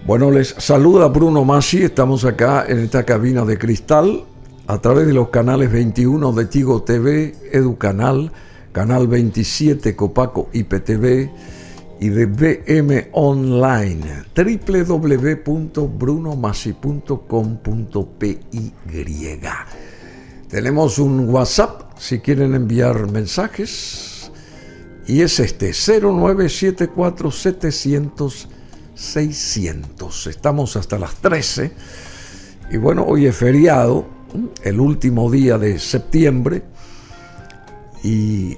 Bueno, les saluda Bruno Masi. Estamos acá en esta cabina de cristal a través de los canales 21 de Tigo TV, Educanal, Canal 27 Copaco IPTV y de BM Online, www.brunomasi.com.py. Tenemos un WhatsApp si quieren enviar mensajes y es 0974-700-600. Estamos hasta las 13 y bueno, hoy es feriado, el último día de septiembre y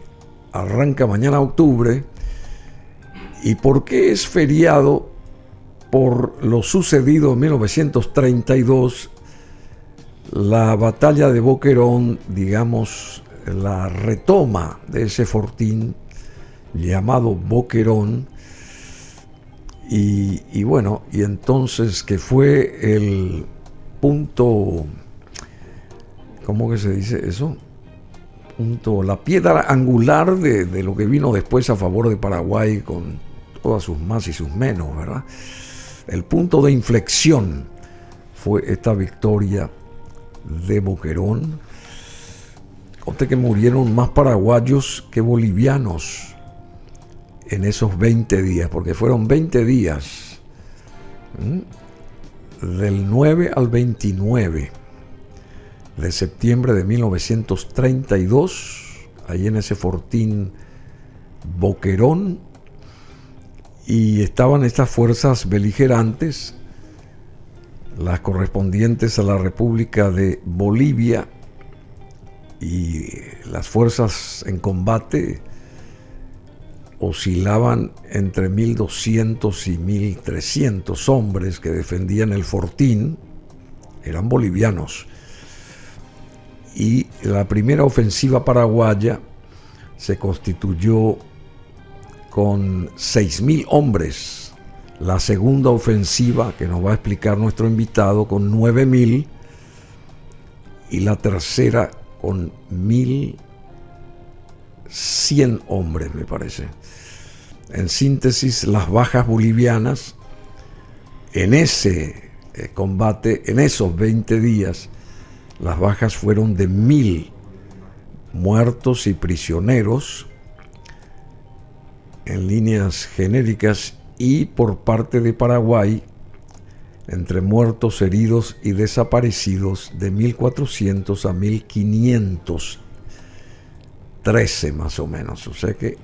arranca mañana octubre. ¿Y por qué es feriado? Por lo sucedido en 1932, la batalla de Boquerón, digamos, la retoma de ese fortín llamado Boquerón, y bueno, y entonces que fue el punto, ¿cómo que se dice eso? La piedra angular de lo que vino después a favor de Paraguay con todas sus más y sus menos, ¿verdad? El punto de inflexión fue esta victoria de Boquerón. Conté que murieron más paraguayos que bolivianos en esos 20 días, porque fueron 20 días, del 9 al 29 de septiembre de 1932, ahí en ese fortín Boquerón, y estaban estas fuerzas beligerantes, las correspondientes a la República de Bolivia, y las fuerzas en combate oscilaban entre 1.200 y 1.300 hombres que defendían el fortín, eran bolivianos. Y la primera ofensiva paraguaya se constituyó con 6.000 hombres. La segunda ofensiva, que nos va a explicar nuestro invitado, con 9.000. Y la tercera con 1.100 hombres, me parece. En síntesis, las bajas bolivianas en ese combate, en esos 20 días, las bajas fueron de 1.000 muertos y prisioneros en líneas genéricas, y por parte de Paraguay, entre muertos, heridos y desaparecidos, de 1.400 a 1.513 más o menos. O sea que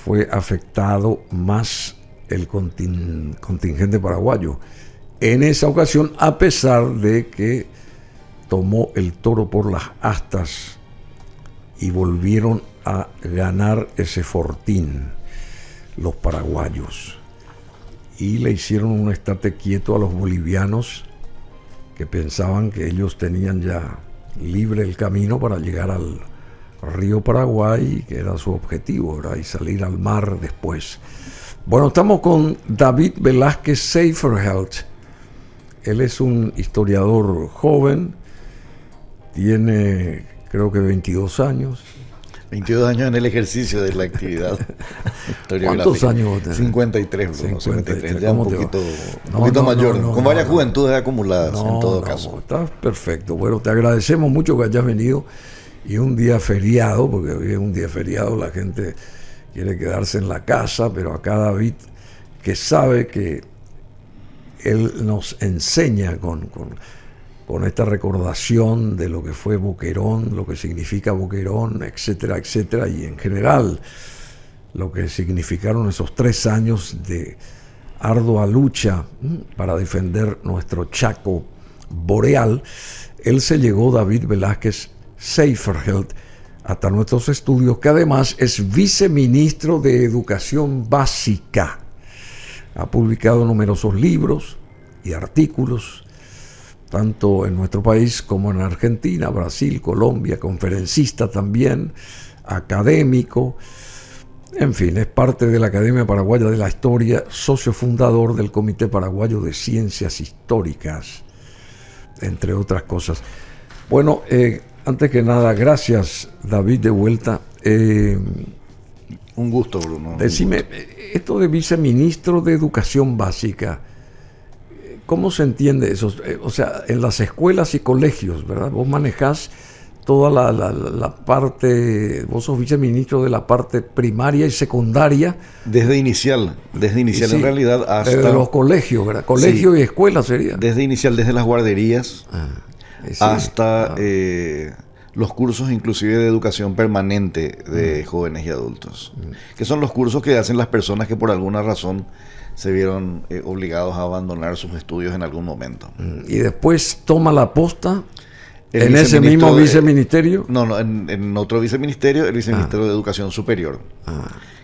fue afectado más el contingente paraguayo en esa ocasión, a pesar de que tomó el toro por las astas y volvieron a ganar ese fortín los paraguayos, y le hicieron un estate quieto a los bolivianos, que pensaban que ellos tenían ya libre el camino para llegar al río Paraguay, que era su objetivo, ¿verdad? Y salir al mar después. Bueno, estamos con David Velázquez Seifertelt. Él es un historiador joven, tiene creo que 22 años. 22 años en el ejercicio de la actividad historiográfica. ¿Cuántos años tenés? 53, Bruno, 53, ya un poquito mayor, con varias juventudes acumuladas en todo caso. Estás perfecto. Bueno, te agradecemos mucho que hayas venido, y un día feriado, porque hoy es un día feriado, la gente quiere quedarse en la casa, pero acá David, que sabe que él nos enseña con esta recordación de lo que fue Boquerón, lo que significa Boquerón, etcétera, etcétera, y en general lo que significaron esos 3 años de ardua lucha para defender nuestro Chaco boreal. Él se llegó, David Velázquez Seifertelt, hasta nuestros estudios, que además es viceministro de Educación Básica. Ha publicado numerosos libros y artículos, tanto en nuestro país como en Argentina, Brasil, Colombia, conferencista también, académico, en fin, es parte de la Academia Paraguaya de la Historia, socio fundador del Comité Paraguayo de Ciencias Históricas, entre otras cosas. Bueno, antes que nada, gracias David de vuelta. Un gusto, Bruno. Decime, esto de viceministro de Educación Básica, ¿cómo se entiende eso? O sea, en las escuelas y colegios, ¿verdad? Vos manejás toda la parte, vos sos viceministro de la parte primaria y secundaria. Desde inicial sí, en realidad hasta... Desde los colegios, ¿verdad? Colegio y escuela sería. Desde inicial, desde las guarderías hasta los cursos inclusive de educación permanente de jóvenes y adultos, que son los cursos que hacen las personas que por alguna razón se vieron obligados a abandonar sus estudios en algún momento. Y después toma la posta en ese mismo viceministerio. No, en otro viceministerio, el viceministerio de Educación Superior,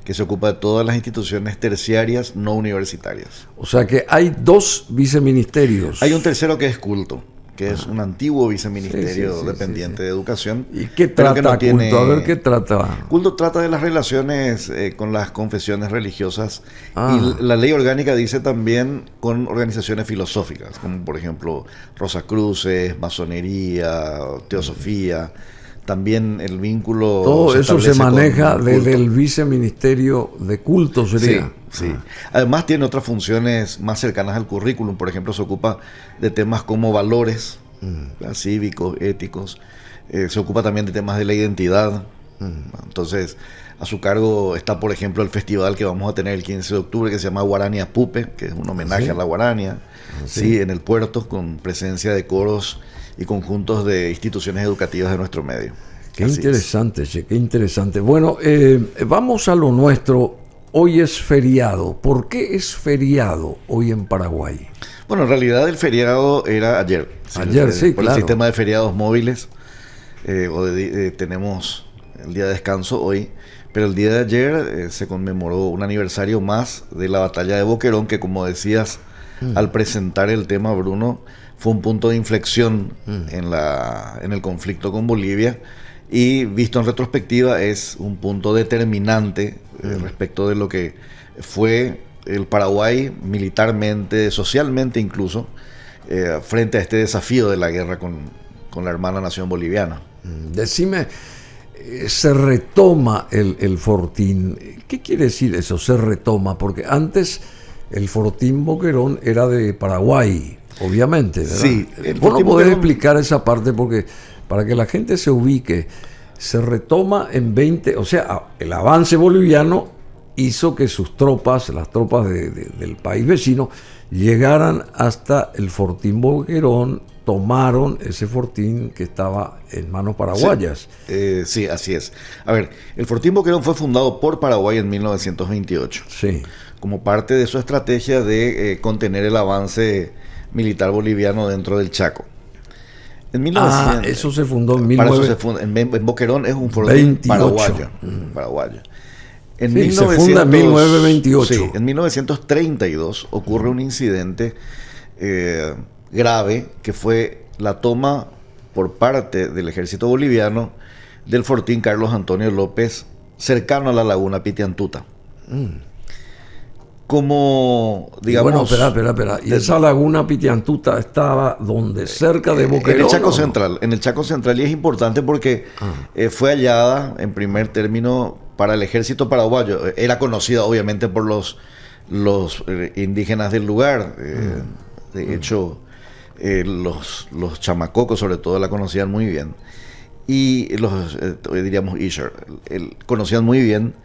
que se ocupa de todas las instituciones terciarias no universitarias. O sea que hay 2 viceministerios. Hay un tercero que es Culto, que es un antiguo viceministerio dependiente de Educación. ¿Y qué trata Culto? A ver, ¿qué trata? Culto trata de las relaciones con las confesiones religiosas y la ley orgánica dice también con organizaciones filosóficas, como por ejemplo Rosacruces, Masonería, Teosofía. También el vínculo... Todo eso se maneja desde el viceministerio de Culto, sería. Sí. Además tiene otras funciones más cercanas al currículum. Por ejemplo, se ocupa de temas como valores cívicos, éticos. Se ocupa también de temas de la identidad. Entonces, a su cargo está, por ejemplo, el festival que vamos a tener el 15 de octubre, que se llama Guarania Pupe, que es un homenaje a la Guarania, en el puerto, con presencia de coros y conjuntos de instituciones educativas de nuestro medio. Qué interesante, qué interesante. Bueno, vamos a lo nuestro. Hoy es feriado. ¿Por qué es feriado hoy en Paraguay? Bueno, en realidad el feriado era ayer. Por el sistema de feriados móviles. Tenemos el día de descanso hoy. Pero el día de ayer se conmemoró un aniversario más de la batalla de Boquerón, que como decías al presentar el tema, Bruno, fue un punto de inflexión en el conflicto con Bolivia, y visto en retrospectiva es un punto determinante respecto de lo que fue el Paraguay militarmente, socialmente incluso, frente a este desafío de la guerra con la hermana nación boliviana. Decime, se retoma el Fortín. ¿Qué quiere decir eso, se retoma? Porque antes el Fortín Boquerón era de Paraguay, obviamente, ¿verdad? Sí. Vos no podés explicar esa parte, porque para que la gente se ubique, se retoma en 20, o sea, el avance boliviano hizo que sus tropas, las tropas del país vecino, llegaran hasta el Fortín Boquerón, tomaron ese fortín que estaba en manos paraguayas. Sí, así es. A ver, el Fortín Boquerón fue fundado por Paraguay en 1928. Sí. Como parte de su estrategia de contener el avance militar boliviano dentro del Chaco. En 1900, eso se fundó en 1928. En Boquerón es un fortín paraguayo. Se funda en 1928. Sí, en 1932 ocurre un incidente grave, que fue la toma por parte del ejército boliviano del fortín Carlos Antonio López, cercano a la laguna Pitiantuta. Como, digamos... Bueno, espera. ¿Y esa laguna Pitiantuta estaba donde? Cerca de Boquerón. En el Chaco Central. En el Chaco Central, y es importante porque fue hallada, en primer término, para el ejército paraguayo. Era conocida, obviamente, por los indígenas del lugar. De hecho, los chamacocos, sobre todo, la conocían muy bien. Y los, diríamos, Isher, conocían muy bien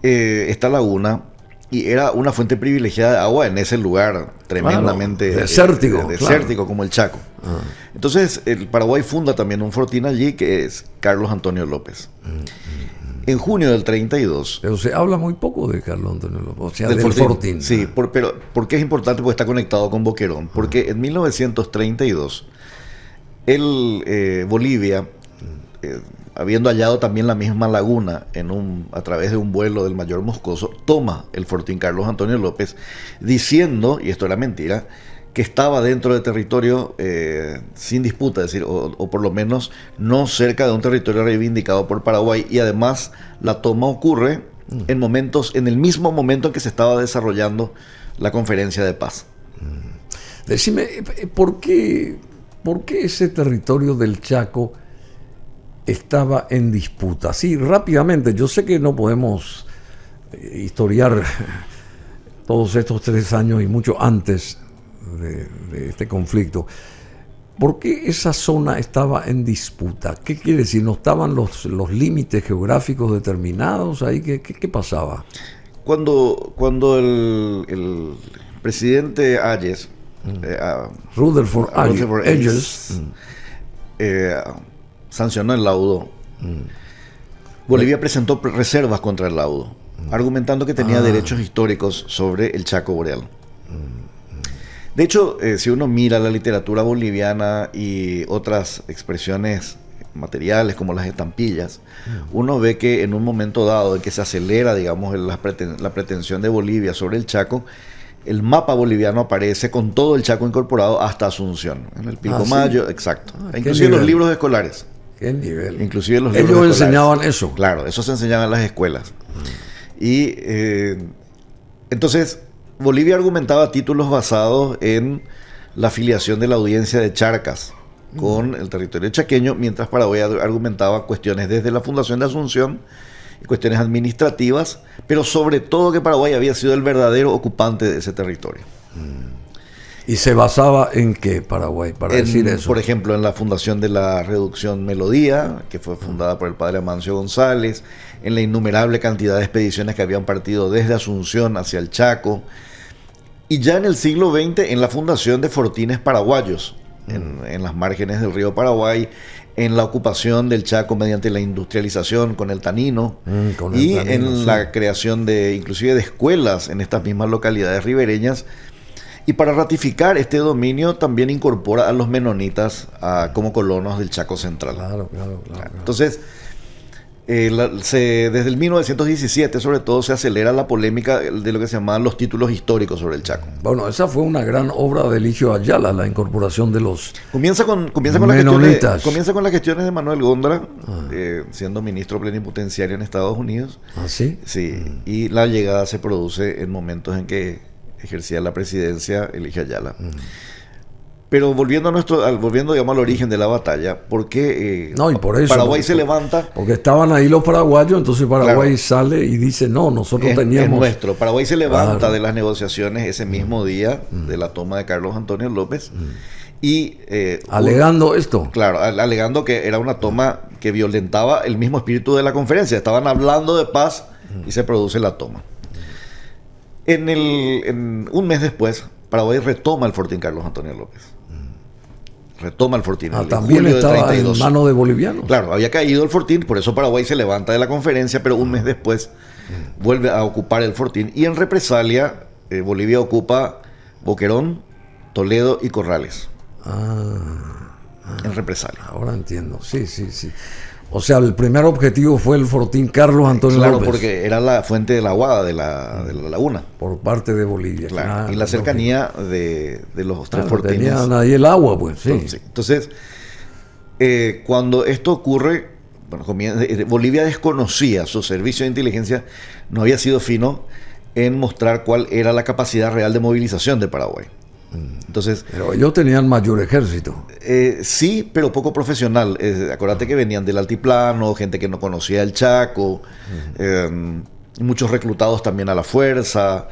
esta laguna. Y era una fuente privilegiada de agua en ese lugar tremendamente desértico como el Chaco. Entonces el Paraguay funda también un fortín allí, que es Carlos Antonio López. En junio del 32. Pero se habla muy poco de Carlos Antonio López, o sea, del fortín. Sí, pero ¿por qué es importante? Porque está conectado con Boquerón. Porque en 1932 Bolivia, habiendo hallado también la misma laguna a través de un vuelo del mayor Moscoso, toma el fortín Carlos Antonio López, diciendo, y esto era mentira, que estaba dentro de territorio sin disputa, es decir, o por lo menos no cerca de un territorio reivindicado por Paraguay. Y además la toma ocurre en el mismo momento en que se estaba desarrollando la conferencia de paz. Decime, ¿por qué ese territorio del Chaco estaba en disputa? Sí, rápidamente, yo sé que no podemos historiar todos estos 3 años y mucho antes de este conflicto. ¿Por qué esa zona estaba en disputa? ¿Qué quiere decir? ¿No estaban los límites geográficos determinados ahí? ¿Qué pasaba? Cuando el presidente Hayes, Rutherford Hayes, sancionó el laudo, Bolivia presentó reservas contra el laudo, argumentando que tenía derechos históricos sobre el Chaco Boreal. De hecho, si uno mira la literatura boliviana y otras expresiones materiales como las estampillas, uno ve que en un momento dado en que se acelera, digamos, la pretensión de Bolivia sobre el Chaco, el mapa boliviano aparece con todo el Chaco incorporado hasta Asunción, en el Pilcomayo, ¿sí? Exacto. Inclusive los libros escolares. ¿Qué nivel? Inclusive los libros Ellos escolares. Enseñaban eso. Claro, eso se enseñaba en las escuelas. Y entonces Bolivia argumentaba títulos basados en la afiliación de la audiencia de Charcas con el territorio chaqueño, mientras Paraguay argumentaba cuestiones desde la fundación de Asunción, cuestiones administrativas, pero sobre todo que Paraguay había sido el verdadero ocupante de ese territorio. ¿Y se basaba en qué Paraguay para decir eso? Por ejemplo, en la fundación de la reducción Melodía, que fue fundada por el padre Amancio González, en la innumerable cantidad de expediciones que habían partido desde Asunción hacia el Chaco, y ya en el siglo XX en la fundación de fortines paraguayos, en las márgenes del río Paraguay, en la ocupación del Chaco mediante la industrialización con el tanino, en la creación inclusive de escuelas en estas mismas localidades ribereñas. Y para ratificar este dominio también incorpora a los menonitas como colonos del Chaco Central. Claro. Entonces, desde el 1917 sobre todo se acelera la polémica de lo que se llamaban los títulos históricos sobre el Chaco. Bueno, esa fue una gran obra de Eligio Ayala, la incorporación de los comienza con las gestiones de Manuel Góndora, siendo ministro plenipotenciario en Estados Unidos. ¿Ah, sí? Sí, y la llegada se produce en momentos en que ejercía la presidencia Eligio Ayala. Pero volviendo digamos al origen de la batalla, porque y por eso, Paraguay se levanta. Porque estaban ahí los paraguayos, entonces Paraguay sale y dice, no, nosotros teníamos... Es nuestro. Paraguay se levanta de las negociaciones ese mismo día de la toma de Carlos Antonio López. Y alegando esto. Claro, alegando que era una toma que violentaba el mismo espíritu de la conferencia. Estaban hablando de paz y se produce la toma. Un mes después, Paraguay retoma el fortín Carlos Antonio López. Retoma el fortín. También estaba en manos de bolivianos. Claro, había caído el fortín, por eso Paraguay se levanta de la conferencia, pero un mes después vuelve a ocupar el fortín. Y en represalia, Bolivia ocupa Boquerón, Toledo y Corrales. En represalia. Ahora entiendo, sí. O sea, el primer objetivo fue el fortín Carlos Antonio López. Claro, porque era la fuente de la aguada de la laguna. Por parte de Bolivia. Claro. Y la cercanía de los tres fortines. Tenían ahí el agua, pues, sí. Entonces, cuando esto ocurre, Bolivia desconocía, su servicio de inteligencia no había sido fino en mostrar cuál era la capacidad real de movilización de Paraguay. Entonces, pero ellos tenían mayor ejército. Sí, pero poco profesional. Acuérdate que venían del altiplano, gente que no conocía el Chaco, muchos reclutados también a la fuerza,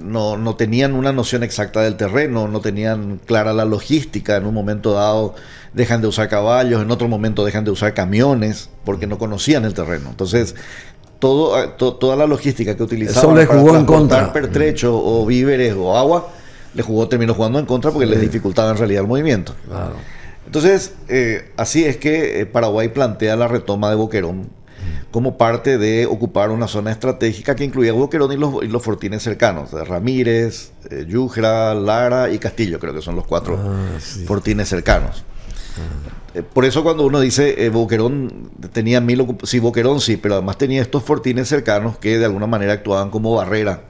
no tenían una noción exacta del terreno, no tenían clara la logística. En un momento dado dejan de usar caballos, en otro momento dejan de usar camiones, porque no conocían el terreno. Entonces, toda la logística que utilizaban para transportar pertrechos o víveres o agua, terminó jugando en contra porque les dificultaba en realidad el movimiento. Claro. Entonces, así es que Paraguay plantea la retoma de Boquerón como parte de ocupar una zona estratégica que incluía Boquerón y los fortines cercanos, Ramírez, Yujra, Lara y Castillo, creo que son los 4 fortines cercanos. Por eso cuando uno dice Boquerón tenía Boquerón sí, pero además tenía estos fortines cercanos que de alguna manera actuaban como barrera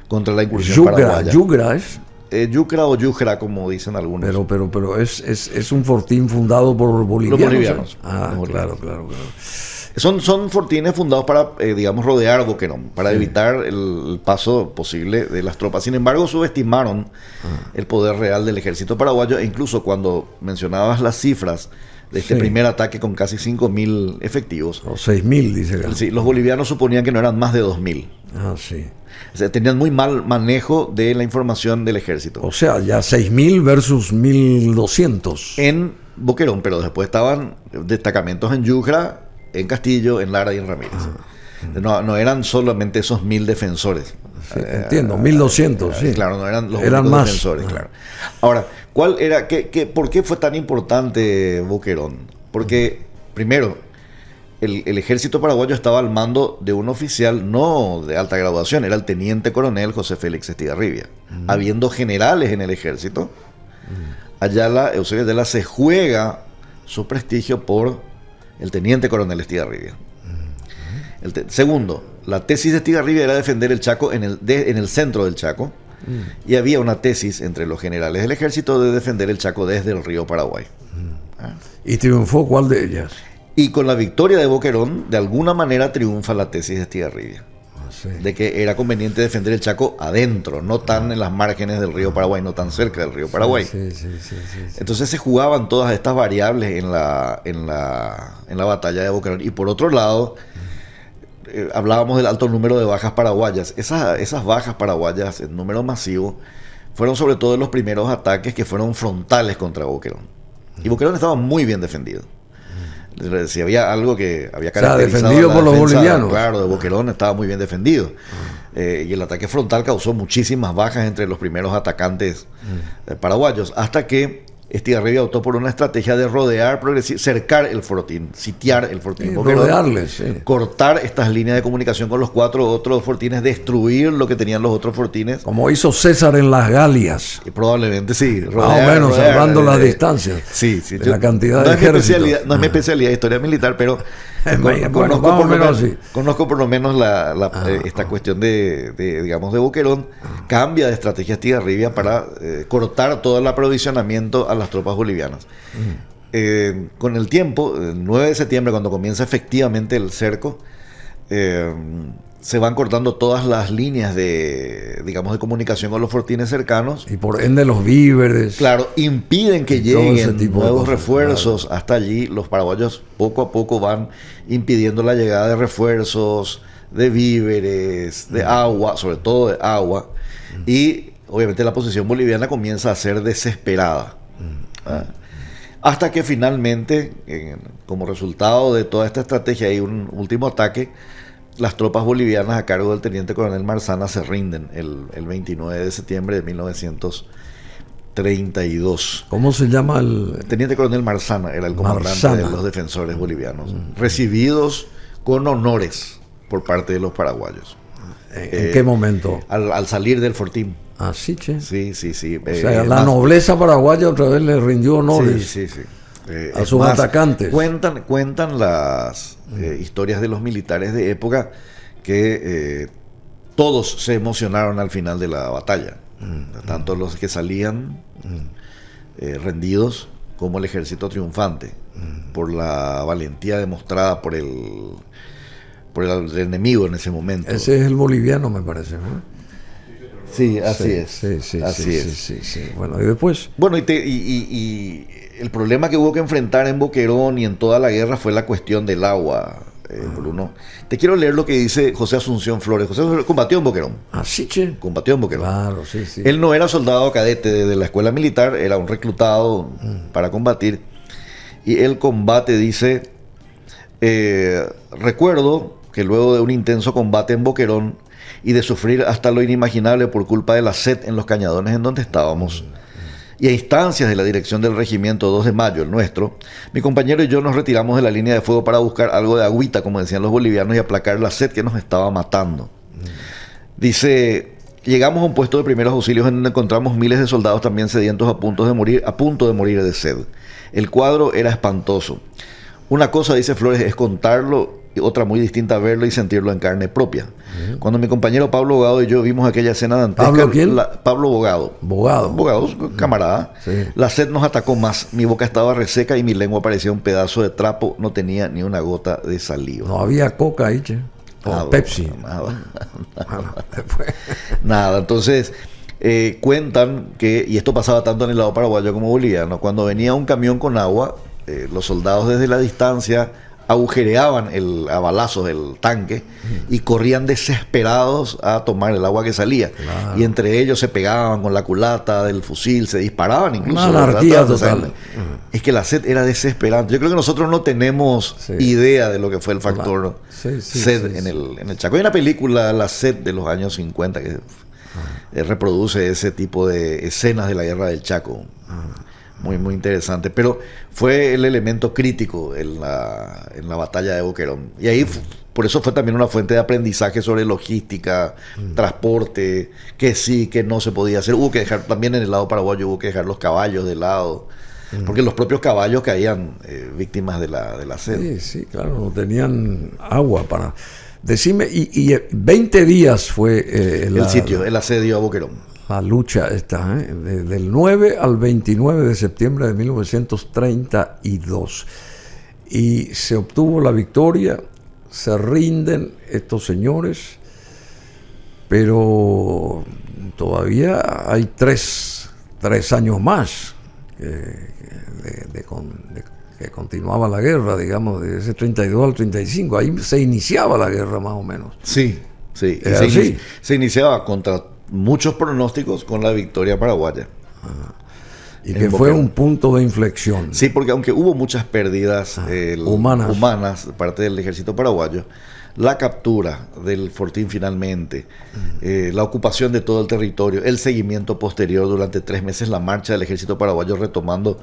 contra la incursión paraguaya. Yugra es... Yucra o Yujra, como dicen algunos. Pero es un fortín fundado por bolivianos. Los bolivianos. Claro. Son fortines fundados para, digamos, rodear Boquerón, para evitar el paso posible de las tropas. Sin embargo, subestimaron el poder real del ejército paraguayo, e incluso cuando mencionabas las cifras de este primer ataque con casi 5.000 efectivos. O 6.000, dice acá. Sí, los bolivianos suponían que no eran más de 2.000. Ah, sí. O sea, tenían muy mal manejo de la información del ejército. O sea, ya 6.000 versus 1.200. En Boquerón, pero después estaban destacamentos en Yujra, en Castillo, en Lara y en Ramírez. No eran solamente esos 1.000 defensores. Sí, entiendo, 1.200, sí. Claro, no eran los eran únicos más defensores, claro. Ahora, ¿por qué fue tan importante Boquerón? Porque, primero, el ejército paraguayo estaba al mando de un oficial no de alta graduación, era el teniente coronel José Félix Estigarribia. Habiendo generales en el ejército, Eusebio Ayala se juega su prestigio por el teniente coronel Estigarribia. Segundo, la tesis de Estigarribia era defender el Chaco en el centro del Chaco, y había una tesis entre los generales del ejército de defender el Chaco desde el río Paraguay. ¿Y triunfó cuál de ellas? Y con la victoria de Boquerón, de alguna manera triunfa la tesis de Estigarribia. Sí. De que era conveniente defender el Chaco adentro, no tan en las márgenes del río Paraguay, no tan cerca del río Paraguay. Sí. Entonces se jugaban todas estas variables en la batalla de Boquerón. Y por otro lado, hablábamos del alto número de bajas paraguayas. Esas bajas paraguayas en número masivo fueron sobre todo los primeros ataques que fueron frontales contra Boquerón. Y Boquerón estaba muy bien defendido. Si había algo que había caracterizado, defendido por los bolivianos. Claro, de Boquerón estaba muy bien defendido. Y el ataque frontal causó muchísimas bajas entre los primeros atacantes paraguayos, hasta que Estigarribia optó por una estrategia de rodear, cercar el fortín, sitiar el fortín. Rodearles, cortar estas líneas de comunicación con los 4 otros fortines, destruir lo que tenían los otros fortines. Como hizo César en las Galias. Y probablemente sí. Más o menos, salvando las distancias. Sí. De la cantidad de ejército. No es mi especialidad de historia militar, pero conozco por lo menos esta cuestión digamos, de Boquerón. Cambia de estrategia Estigarribia para cortar todo el aprovisionamiento a las tropas bolivianas. Con el tiempo, el 9 de septiembre, cuando comienza efectivamente el cerco, se van cortando todas las líneas de comunicación con los fortines cercanos. Y por ende los víveres. Claro, impiden que lleguen nuevos refuerzos. Claro. Hasta allí los paraguayos poco a poco van impidiendo la llegada de refuerzos, de víveres, de agua, sobre todo de agua. Y obviamente la posición boliviana comienza a ser desesperada. Hasta que finalmente, como resultado de toda esta estrategia y un último ataque, las tropas bolivianas a cargo del teniente coronel Marzana se rinden el 29 de septiembre de 1932. ¿Cómo se llama el...? El teniente coronel Marzana era el comandante de los defensores bolivianos, recibidos con honores por parte de los paraguayos. ¿En qué momento? Al salir del fortín. Ah, sí, che. Sí. O sea, la nobleza paraguaya otra vez le rindió honores. Sí. A sus atacantes. Cuentan las historias de los militares de época que todos se emocionaron al final de la batalla. Tanto los que salían rendidos como el ejército triunfante, por la valentía demostrada por el enemigo en ese momento. Ese es el boliviano, me parece, ¿no? Sí, así es. Sí. Bueno, y después. Bueno, y el problema que hubo que enfrentar en Boquerón y en toda la guerra fue la cuestión del agua, Bruno. Te quiero leer lo que dice José Asunción Flores. José combatió en Boquerón. Ah, sí, che. Combatió en Boquerón. Claro, sí. Él no era soldado cadete de la escuela militar, era un reclutado para combatir. Y el combate dice: recuerdo que luego de un intenso combate en Boquerón y de sufrir hasta lo inimaginable por culpa de la sed en los cañadones en donde estábamos, y a instancias de la dirección del regimiento 2 de Mayo, el nuestro, mi compañero y yo nos retiramos de la línea de fuego para buscar algo de agüita, como decían los bolivianos, y aplacar la sed que nos estaba matando. Dice: llegamos a un puesto de primeros auxilios en donde encontramos miles de soldados también sedientos a punto de morir de sed. El cuadro era espantoso. Una cosa, dice Flores, es contarlo y otra muy distinta verlo y sentirlo en carne propia. Cuando mi compañero Pablo Bogado y yo vimos aquella escena dantesca... ¿Pablo quién? Pablo Bogado. Bogado, camarada. Sí. La sed nos atacó más. Mi boca estaba reseca y mi lengua parecía un pedazo de trapo. No tenía ni una gota de saliva. No había coca ahí, che. O Pepsi. Nada. Entonces, cuentan que, y esto pasaba tanto en el lado paraguayo como boliviano, cuando venía un camión con agua, los soldados desde la distancia agujereaban a balazos el tanque y corrían desesperados a tomar el agua que salía. Claro. Y entre ellos se pegaban con la culata del fusil, se disparaban incluso. Una anarquía total. Es que la sed era desesperante. Yo creo que nosotros no tenemos idea de lo que fue el factor sed en el Chaco. Hay una película, La Sed, de los años 50 que reproduce ese tipo de escenas de la guerra del Chaco. Muy, muy interesante. Pero fue el elemento crítico en la batalla de Boquerón. Y ahí, por eso fue también una fuente de aprendizaje sobre logística, transporte, que sí, que no se podía hacer. Hubo que dejar, también en el lado paraguayo, hubo que dejar los caballos de lado. Porque los propios caballos caían víctimas de la sed. Sí, claro, no tenían agua para... Decime, y 20 días fue... el asedio a Boquerón. La lucha esta, del 9 al 29 de septiembre de 1932. Y se obtuvo la victoria, se rinden estos señores, pero todavía hay tres años más que continuaba la guerra, digamos, de ese 32 al 35. Ahí se iniciaba la guerra más o menos. Sí. Se iniciaba contra muchos pronósticos con la victoria paraguaya. Y que fue un punto de inflexión. Sí, porque aunque hubo muchas pérdidas humanas de parte del ejército paraguayo, la captura del fortín finalmente, la ocupación de todo el territorio, el seguimiento posterior durante 3 meses, la marcha del ejército paraguayo retomando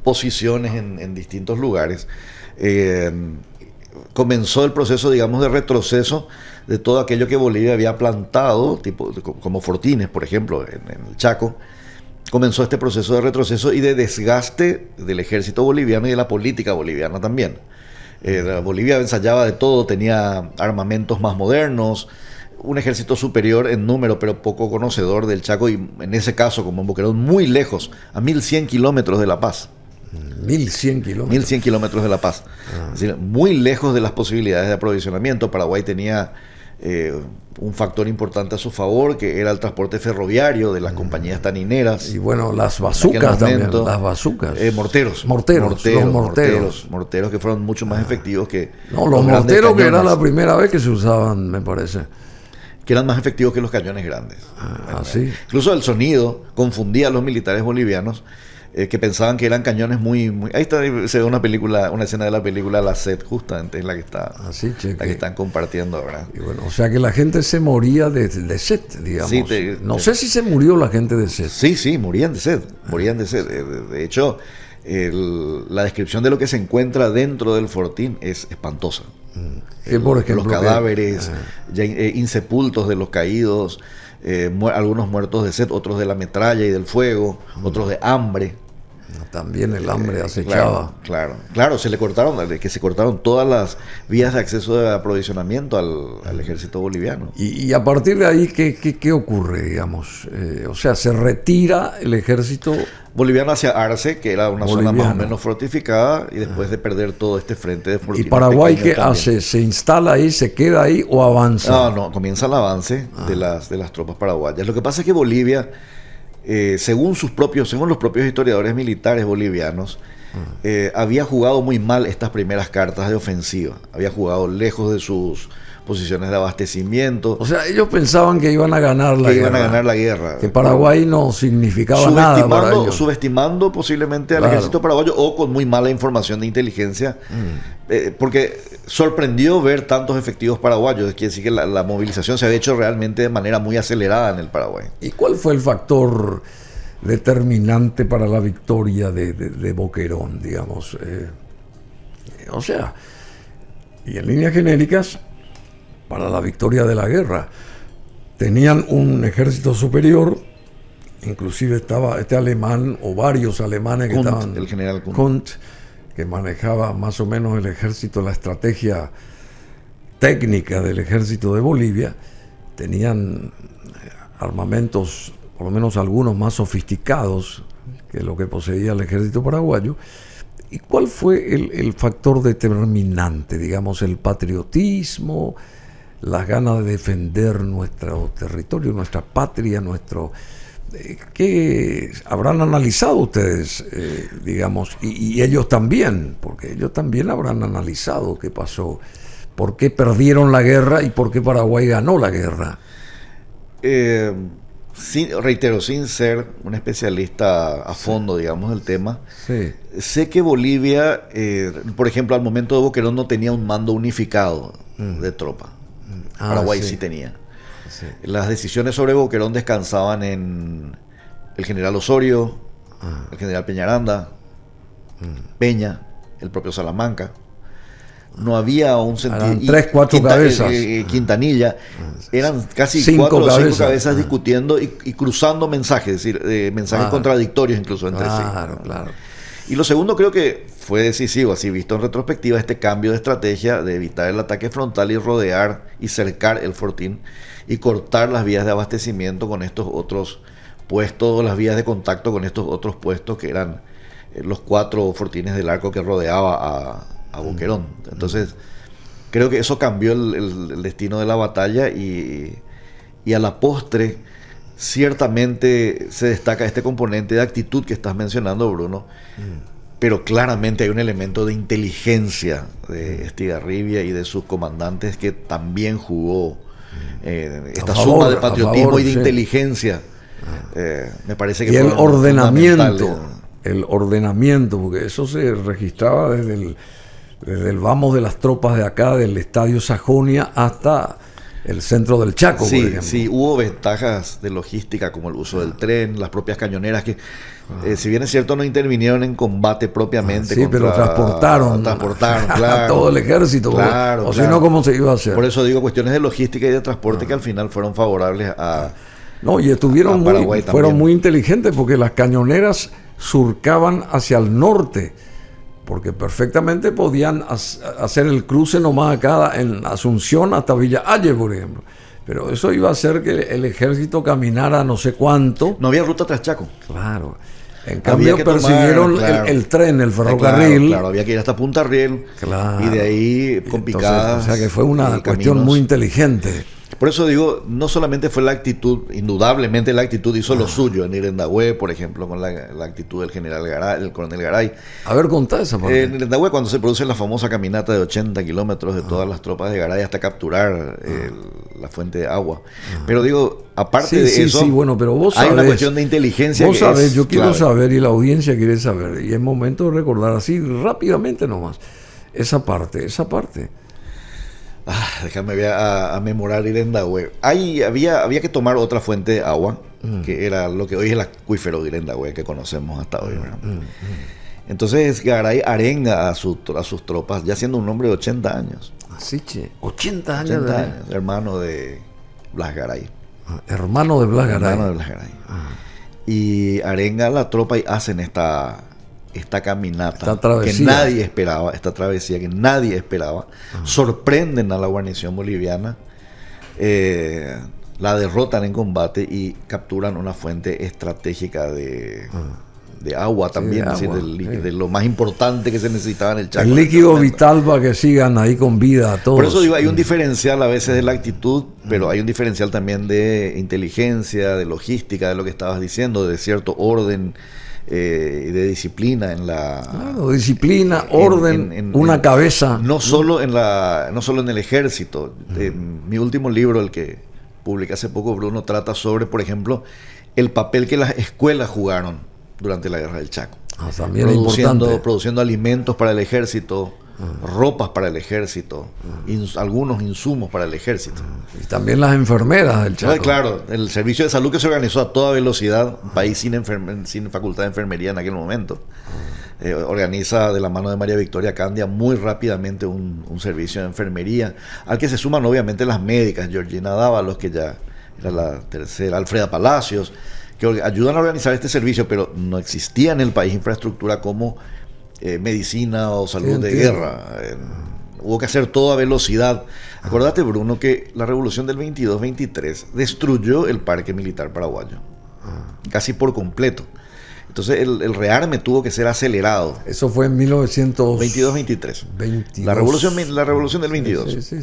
posiciones en distintos lugares, comenzó el proceso, digamos, de retroceso de todo aquello que Bolivia había plantado, como fortines, por ejemplo, en el Chaco. Comenzó este proceso de retroceso y de desgaste del ejército boliviano y de la política boliviana también. Bolivia ensayaba de todo, tenía armamentos más modernos, un ejército superior en número, pero poco conocedor del Chaco, y en ese caso, como en Boquerón, muy lejos, a 1100 kilómetros de La Paz. 1100 kilómetros. 1100 kilómetros de La Paz. Es decir, muy lejos de las posibilidades de aprovisionamiento. Paraguay tenía un factor importante a su favor, que era el transporte ferroviario de las compañías tanineras. Y bueno, las bazucas también, las bazucas. Morteros, que fueron mucho más efectivos que los morteros, que era la primera vez que se usaban, me parece. Que eran más efectivos que los cañones grandes. ¿Sí? Incluso el sonido confundía a los militares bolivianos, que pensaban que eran cañones muy... Ahí está, se ve una escena de la película La Sed, justamente, es la que está, la que están compartiendo ahora. Y bueno, o sea que la gente se moría de sed, digamos. Sí, no sé si se murió la gente de sed. Sí, morían de sed. De hecho, la descripción de lo que se encuentra dentro del fortín es espantosa. Por ejemplo, los cadáveres insepultos de los caídos, algunos muertos de sed, otros de la metralla y del fuego, otros de hambre. También el hambre acechaba. Claro, se cortaron todas las vías de acceso de aprovisionamiento al ejército boliviano. Y a partir de ahí, ¿qué ocurre, digamos? O sea, se retira el ejército boliviano hacia Arce, que era una zona más o menos fortificada, y después de perder todo este frente de fortines. ¿Y Paraguay qué hace? ¿Se instala ahí, se queda ahí o avanza? No, comienza el avance de las tropas paraguayas. Lo que pasa es que Bolivia, según los propios historiadores militares bolivianos, había jugado muy mal estas primeras cartas de ofensiva. Había jugado lejos de sus posiciones de abastecimiento. O sea, ellos pensaban que iban a ganar la guerra. Que Paraguay no significaba nada para ellos. Subestimando posiblemente al ejército paraguayo, o con muy mala información de inteligencia, porque sorprendió ver tantos efectivos paraguayos. Quiere decir que la movilización se había hecho realmente de manera muy acelerada en el Paraguay. ¿Y cuál fue el factor determinante para la victoria de Boquerón, digamos? O sea, y en líneas genéricas, para la victoria de la guerra, tenían un ejército superior, inclusive estaba este alemán o varios alemanes el general Kunt, que manejaba más o menos el ejército, la estrategia técnica del ejército de Bolivia, tenían armamentos, por lo menos algunos más sofisticados que lo que poseía el ejército paraguayo. ¿Y cuál fue el factor determinante? Digamos, el patriotismo, las ganas de defender nuestro territorio, nuestra patria, ¿qué habrán analizado ustedes, digamos, y ellos también? Porque ellos también habrán analizado qué pasó, por qué perdieron la guerra y por qué Paraguay ganó la guerra. Reitero, sin ser un especialista a fondo, digamos, del tema, Sí. sé que Bolivia, por ejemplo, al momento de Boquerón no tenía un mando unificado de tropa. Paraguay sí tenía. Sí. Las decisiones sobre Boquerón descansaban en el general Osorio, el general Peñaranda, Peña, el propio Salamanca. No había un sentido. Eran 3, 4 cabezas. Quintanilla. Eran casi 5 4 o 5 cabezas. cabezas discutiendo y cruzando mensajes, es decir, mensajes contradictorios incluso entre sí. Claro. Y lo segundo creo que fue decisivo, así visto en retrospectiva, este cambio de estrategia de evitar el ataque frontal y rodear y cercar el fortín y cortar las vías de abastecimiento con estos otros puestos, las vías de contacto con estos otros puestos que eran los 4 fortines del arco que rodeaba a Boquerón. Entonces, creo que eso cambió el destino de la batalla y a la postre, ciertamente se destaca este componente de actitud que estás mencionando, Bruno, pero claramente hay un elemento de inteligencia de Estigarribia y de sus comandantes que también jugó esta suma de patriotismo y de inteligencia. Me parece que y el ordenamiento, porque eso se registraba desde el vamos de las tropas de acá, del Estadio Sajonia hasta el centro del Chaco, por ejemplo. Sí, hubo ventajas de logística como el uso del tren, las propias cañoneras que, si bien es cierto, no intervinieron en combate propiamente. Sí, pero transportaron claro, a todo el ejército. Claro, o si no, ¿cómo se iba a hacer? Por eso digo cuestiones de logística y de transporte que al final fueron favorables a... No, y fueron muy inteligentes porque las cañoneras surcaban hacia el norte, porque perfectamente podían hacer el cruce nomás acá en Asunción hasta Villa Halle, por ejemplo. Pero eso iba a hacer que el ejército caminara no sé cuánto. No había ruta tras Chaco. Claro. En cambio persiguieron el tren, el ferrocarril. Claro, había que ir hasta Punta Riel. Claro. Y de ahí con picadas. O sea que fue una cuestión muy inteligente. Por eso digo, no solamente fue la actitud, indudablemente la actitud hizo lo suyo en Irendagüe, por ejemplo, con la actitud del general Garay, el coronel Garay. A ver, contá esa parte. En Irendagüe, cuando se produce la famosa caminata de 80 kilómetros de todas las tropas de Garay hasta capturar la fuente de agua. Pero digo, aparte de eso, bueno, pero vos hay sabés, una cuestión de inteligencia. Vos sabés, yo quiero clave. saber y la audiencia quiere saber. Y es momento de recordar así rápidamente nomás esa parte. Déjame ver a memorar Irendagüe. Había que tomar otra fuente de agua, que era lo que hoy es el acuífero de Irendagüe que conocemos hasta hoy. Entonces Garay arenga a sus tropas, ya siendo un hombre de 80 años. Así, 80 años. Hermano de Blas Garay. Hermano de Blas Garay. Y arenga a la tropa y hacen esta caminata que nadie esperaba, esta travesía que nadie esperaba. Sorprenden a la guarnición boliviana, la derrotan en combate y capturan una fuente estratégica de agua también, de es decir, agua, de lo más importante que se necesitaba en el Chaco. El líquido vital para que sigan ahí con vida a todos. Por eso digo, hay un diferencial a veces de la actitud, pero hay un diferencial también de inteligencia, de logística, de lo que estabas diciendo, de cierto orden, de disciplina en la... Claro, disciplina, orden, una cabeza. No solo en el ejército. Mi último libro, el que publiqué hace poco, Bruno, trata sobre, por ejemplo, el papel que las escuelas jugaron durante la Guerra del Chaco. También es importante. Produciendo alimentos para el ejército, ropas para el ejército, algunos insumos para el ejército. Y también las enfermeras del Chaco. Claro, el servicio de salud que se organizó a toda velocidad, un país sin facultad de enfermería en aquel momento, organiza de la mano de María Victoria Candia muy rápidamente un servicio de enfermería, al que se suman obviamente las médicas, Georgina Dávalos, que ya era la tercera, Alfreda Palacios, que ayudan a organizar este servicio, pero no existía en el país infraestructura como medicina o salud de guerra. hubo que hacer todo a velocidad. Acordate, Bruno, que la revolución del 22-23 destruyó el parque militar paraguayo, casi por completo. Entonces el rearme tuvo que ser acelerado. Eso fue en 1922-23. La revolución del 22. Sí,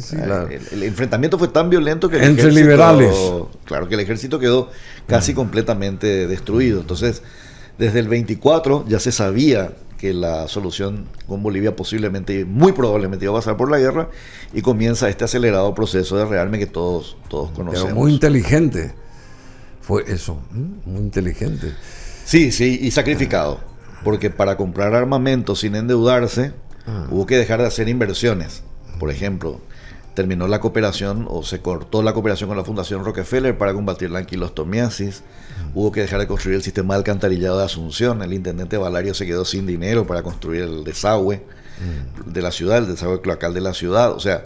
el enfrentamiento fue tan violento que entre liberales. Claro, que el ejército quedó casi completamente destruido. Entonces, desde el 24 ya se sabía que la solución con Bolivia muy probablemente iba a pasar por la guerra, y comienza este acelerado proceso de rearme que todos conocemos. Pero muy inteligente fue eso, muy inteligente. Sí, y sacrificado, porque para comprar armamento sin endeudarse hubo que dejar de hacer inversiones. Por ejemplo, terminó la cooperación o se cortó la cooperación con la Fundación Rockefeller para combatir la anquilostomiasis. Hubo que dejar de construir el sistema de alcantarillado de Asunción. El intendente Valario se quedó sin dinero para construir el desagüe de la ciudad, el desagüe cloacal de la ciudad. O sea,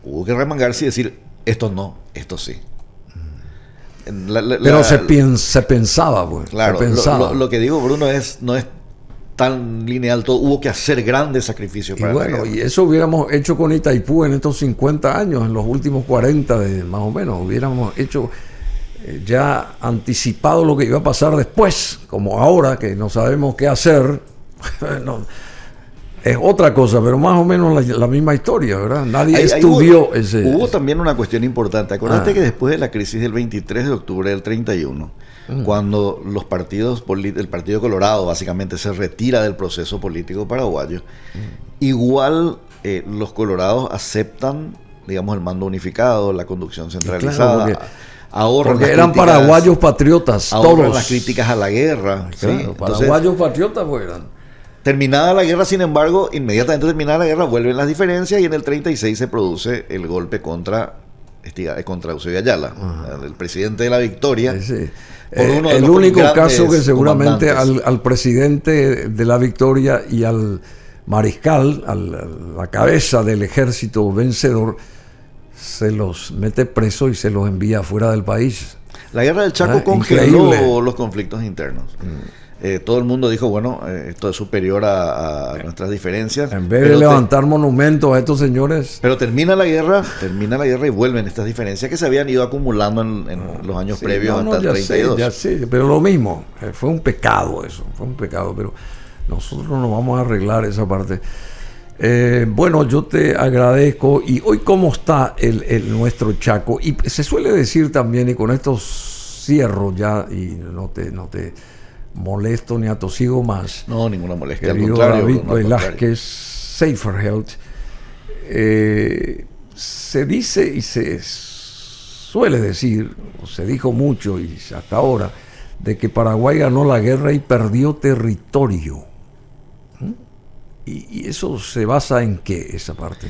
hubo que remangarse y decir, esto no, esto sí. Pero se pensaba, pues. Claro, se pensaba. Lo que digo, Bruno, no es tan lineal todo. Hubo que hacer grandes sacrificios para la guerra. Y eso hubiéramos hecho con Itaipú en estos 50 años, en los últimos 40 más o menos. Hubiéramos hecho ya anticipado lo que iba a pasar después, como ahora que no sabemos qué hacer. No, es otra cosa, pero más o menos la misma historia, ¿verdad? Nadie estudió ese... Hubo también una cuestión importante. Acordate que después de la crisis del 23 de octubre del 31, cuando los partidos, el Partido Colorado básicamente se retira del proceso político paraguayo, igual los colorados aceptan, digamos, el mando unificado, la conducción centralizada. Claro, porque eran paraguayos patriotas, todos. Las críticas a la guerra. Claro, ¿sí? Paraguayos patriotas eran. Terminada la guerra, sin embargo, inmediatamente terminada la guerra, vuelven las diferencias y en el 36 se produce el golpe contra Eusebio Ayala, el presidente de la Victoria. Sí. El único caso que seguramente al presidente de la Victoria y al mariscal, a la cabeza del ejército vencedor, se los mete preso y se los envía fuera del país. La guerra del Chaco congeló los conflictos internos. Todo el mundo dijo, bueno, esto es superior a nuestras diferencias. En vez de levantar monumentos a estos señores. Pero termina la guerra y vuelven estas diferencias que se habían ido acumulando en los años previos hasta el 32. Ya sé, pero lo mismo, fue un pecado eso, pero nosotros no vamos a arreglar esa parte. Bueno, yo te agradezco. Y hoy, ¿cómo está nuestro Chaco? Y se suele decir también, y con esto cierro ya, y no te molesto ni atosigo más. No, ninguna molestia. Querido David Velázquez, Safer Health, se dice y se suele decir, o se dijo mucho y hasta ahora, de que Paraguay ganó la guerra y perdió territorio. ¿Y eso se basa en qué, esa parte?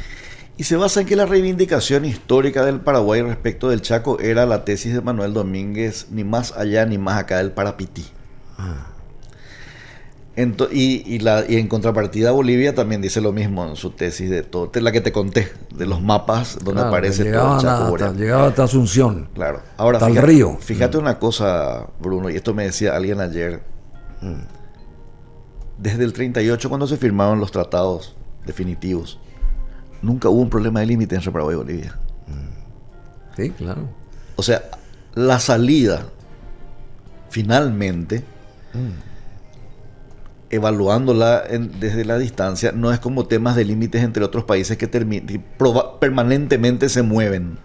Y se basa en que la reivindicación histórica del Paraguay respecto del Chaco era la tesis de Manuel Domínguez, ni más allá ni más acá del Parapití. Y en contrapartida, Bolivia también dice lo mismo en su tesis de todo, la que te conté, de los mapas donde aparece todo el Chaco. Llegaba hasta Asunción. Claro. Ahora, hasta el río. Fíjate una cosa, Bruno, y esto me decía alguien ayer. Desde el 38, cuando se firmaron los tratados definitivos, nunca hubo un problema de límite entre Paraguay y Bolivia. Sí, claro. O sea, la salida, finalmente, evaluándola desde la distancia, no es como temas de límites entre otros países que permanentemente se mueven.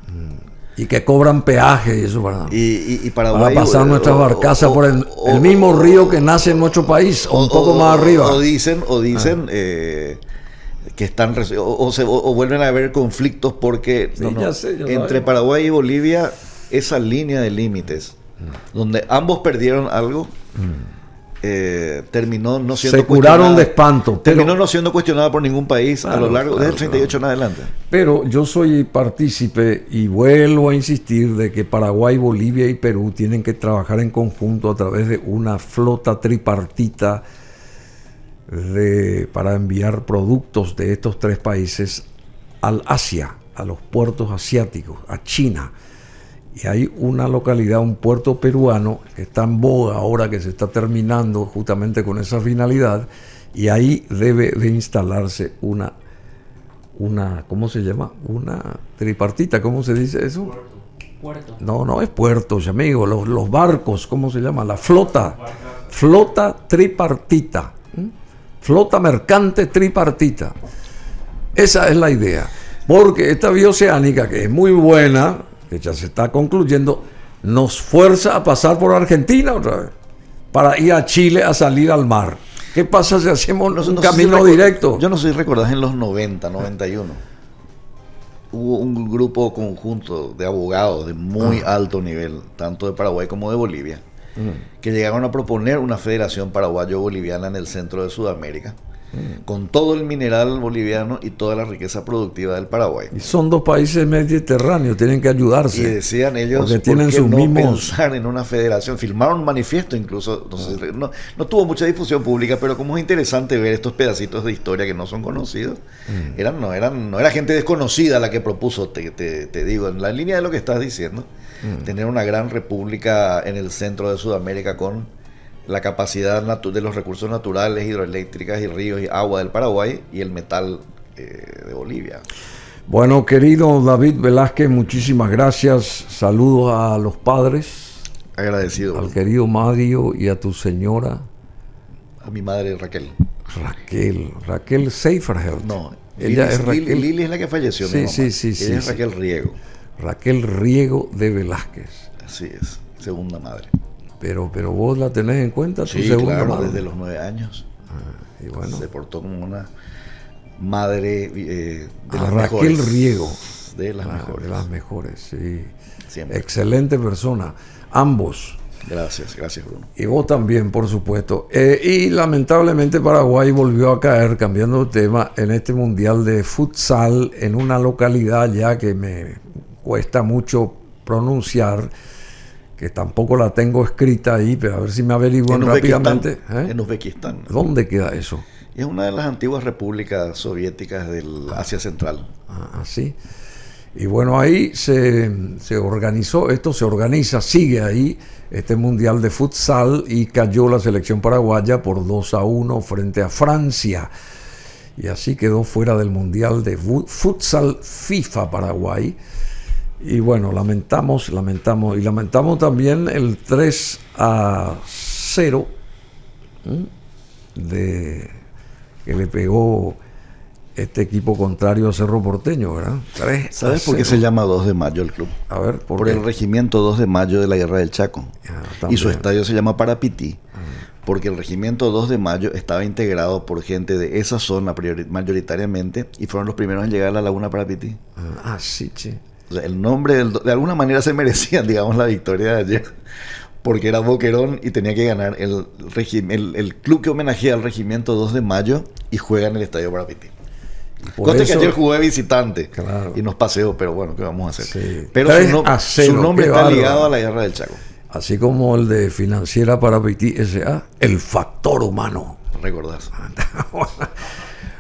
Y que cobran peaje y eso y Paraguay, para pasar nuestras barcazas por el mismo río que nace en nuestro país, o un poco más arriba. O dicen que están o vuelven a haber conflictos porque entre Paraguay y Bolivia, esa línea de límites donde ambos perdieron algo, terminó no siendo se curaron de espanto. Terminó no siendo cuestionada por ningún país a lo largo desde el 38 en adelante. Pero yo soy partícipe y vuelvo a insistir de que Paraguay, Bolivia y Perú tienen que trabajar en conjunto a través de una flota tripartita para enviar productos de estos tres países al Asia, a los puertos asiáticos, a China. Y hay una localidad, un puerto peruano, que está en boga ahora, que se está terminando justamente con esa finalidad, y ahí debe de instalarse una ¿cómo se llama? Una tripartita, ¿cómo se dice eso? Puerto. No es puertos, amigo, los barcos, ¿cómo se llama? La flota tripartita, flota mercante tripartita. Esa es la idea, porque esta bioceánica, que es muy buena, que ya se está concluyendo, nos fuerza a pasar por Argentina otra vez, para ir a Chile a salir al mar. ¿Qué pasa si hacemos un camino directo? Yo no sé si recordás en los 90, 91. Hubo un grupo conjunto de abogados de muy alto nivel, tanto de Paraguay como de Bolivia, que llegaron a proponer una federación paraguayo-boliviana en el centro de Sudamérica, con todo el mineral boliviano y toda la riqueza productiva del Paraguay. Y son dos países mediterráneos, tienen que ayudarse. Y decían ellos, porque tienen sus no mismos... pensar en una federación. Filmaron un manifiesto incluso, no tuvo mucha difusión pública, pero como es interesante ver estos pedacitos de historia que no son conocidos, no era gente desconocida la que propuso, te digo, en la línea de lo que estás diciendo, tener una gran república en el centro de Sudamérica con la capacidad de los recursos naturales, hidroeléctricas y ríos y agua del Paraguay y el metal de Bolivia. Bueno, querido David Velázquez, muchísimas gracias. Saludos a los padres. Agradecido. Al querido Mario y a tu señora. A mi madre Raquel. Raquel Seiferheld. No, ella es Raquel. Lili es la que falleció. Sí. Ella es Raquel Riego. Raquel Riego de Velázquez. Así es, segunda madre. Pero vos la tenés en cuenta, tu sí, segunda claro, madre. Desde los 9 años. Y bueno, se portó como una madre de las Raquel mejores. Riego. De las mejores. De las mejores, sí. Siempre. Excelente persona. Ambos. Gracias Bruno. Y vos también, por supuesto. Y lamentablemente Paraguay volvió a caer, cambiando de tema, en este mundial de futsal en una localidad ya que me cuesta mucho pronunciar, que tampoco la tengo escrita ahí, pero a ver si me averiguan rápidamente. En Uzbekistán. ¿Dónde queda eso? Es una de las antiguas repúblicas soviéticas del Asia Central. Sí. Y bueno, ahí se organizó, sigue ahí este mundial de futsal y cayó la selección paraguaya por 2-1 frente a Francia. Y así quedó fuera del mundial de futsal FIFA Paraguay. Y bueno, lamentamos también el 3-0 que le pegó este equipo contrario a Cerro Porteño, ¿verdad? ¿Sabes por qué se llama 2 de mayo el club? A ver, por el regimiento 2 de mayo de la Guerra del Chaco. Y su estadio se llama Parapití, porque el regimiento 2 de mayo estaba integrado por gente de esa zona mayoritariamente y fueron los primeros en llegar a la laguna Parapití. Sí. O sea, el nombre, de alguna manera se merecían, digamos, la victoria de ayer, porque era Boquerón y tenía que ganar el club que homenajea al regimiento 2 de mayo y juega en el estadio Parapití. Conste que ayer jugué visitante, claro, y nos paseó, pero bueno, ¿qué vamos a hacer? Sí. Pero su nombre está ligado a la Guerra del Chaco. Así como el de Financiera Parapití S.A., el factor humano. ¿Recordás?